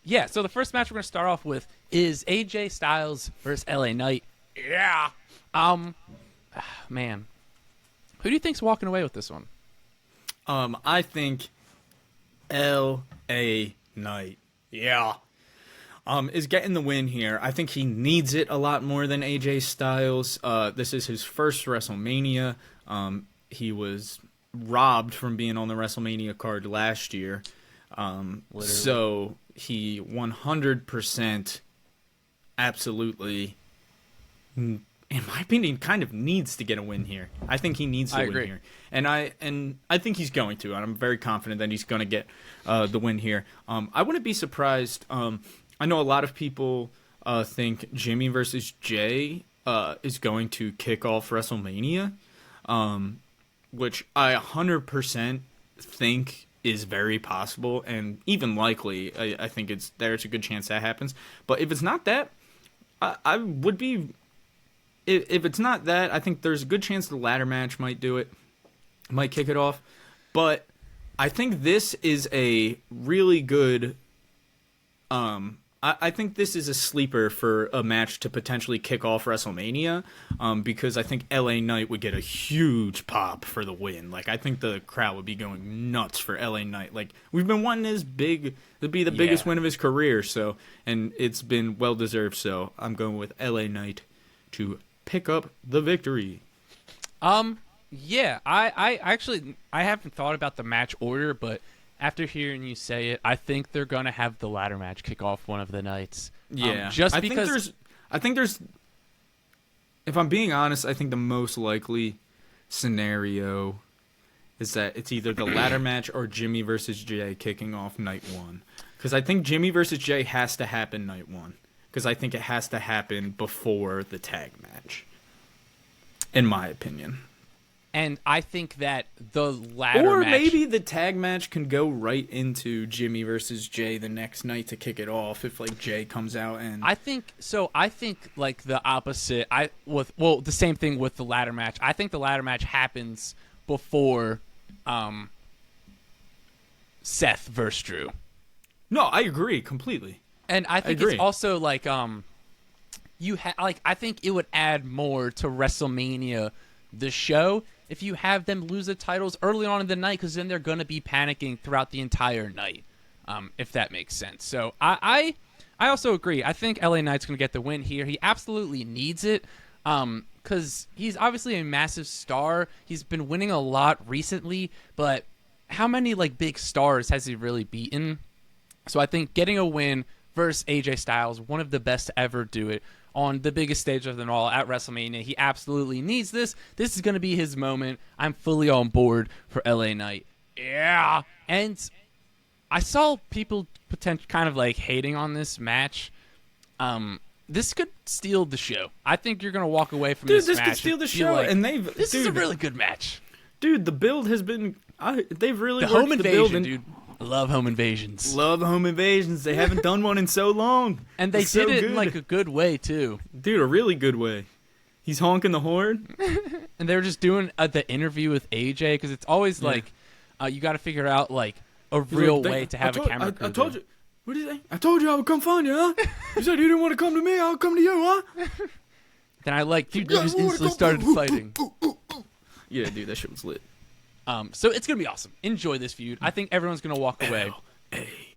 Yeah, so the first match we're going to start off with is AJ Styles versus LA Knight. Yeah. Man. Who do you think's walking away with this one? I think L.A. Knight, is getting the win here. I think he needs it a lot more than AJ Styles. This is his first WrestleMania. He was robbed from being on the WrestleMania card last year. So he 100% absolutely, in my opinion, kind of needs to get a win here. I think he needs to win here. And I think he's going to. And I'm very confident that he's going to get the win here. I wouldn't be surprised. I know a lot of people think Jimmy versus Jay is going to kick off WrestleMania, which I 100% think is very possible and even likely. I think there's a good chance that happens. But if it's not that, I would be... If it's not that, I think there's a good chance the ladder match might do it, might kick it off. But I think this is a really good... I think this is a sleeper for a match to potentially kick off WrestleMania, because I think LA Knight would get a huge pop for the win. Like, I think the crowd would be going nuts for LA Knight. Like, we've been wanting this to be the biggest win of his career, so, and it's been well deserved. So I'm going with LA Knight to pick up the victory. Yeah, I actually haven't thought about the match order, but after hearing you say it, I think they're gonna have the ladder match kick off one of the nights. Yeah, just I because think there's. If I'm being honest, I think the most likely scenario is that it's either the ladder match or Jimmy versus Jay kicking off night one. Because I think Jimmy versus Jay has to happen night one. Because I think it has to happen before the tag match, in my opinion. And I think that the ladder match... Or maybe the tag match can go right into Jimmy versus Jay the next night to kick it off if, like, Jay comes out and... I think, like, the opposite. The same thing with the ladder match. I think the ladder match happens before Seth versus Drew. No, I agree completely. And I think it's also, like, I think it would add more to WrestleMania, the show, if you have them lose the titles early on in the night, because then they're going to be panicking throughout the entire night, if that makes sense. So I also agree. I think LA Knight's going to get the win here. He absolutely needs it, because he's obviously a massive star. He's been winning a lot recently, but how many like big stars has he really beaten? So I think getting a win versus AJ Styles, one of the best to ever do it, on the biggest stage of them all at WrestleMania. He absolutely needs this. This is going to be his moment. I'm fully on board for LA Knight. Yeah. And I saw people kind of like hating on this match. This could steal the show. I think you're going to walk away from this match. Dude, this could steal the show. Like, and this is a really good match. Dude, the build has been... they've really the worked home invasion, dude. I love home invasions. Love home invasions. They haven't done one in so long. And they did it in like a good way, too. Dude, a really good way. He's honking the horn. And they were just doing the interview with AJ, because it's always like, you got to figure out like a real way to have a camera crew. I told you. What did he say? I told you I would come find you, huh? You said you didn't want to come to me. I'll come to you, huh? Then they just instantly started fighting. Yeah, dude, that shit was lit. So it's going to be awesome. Enjoy this feud. I think everyone's going to walk away. L.A.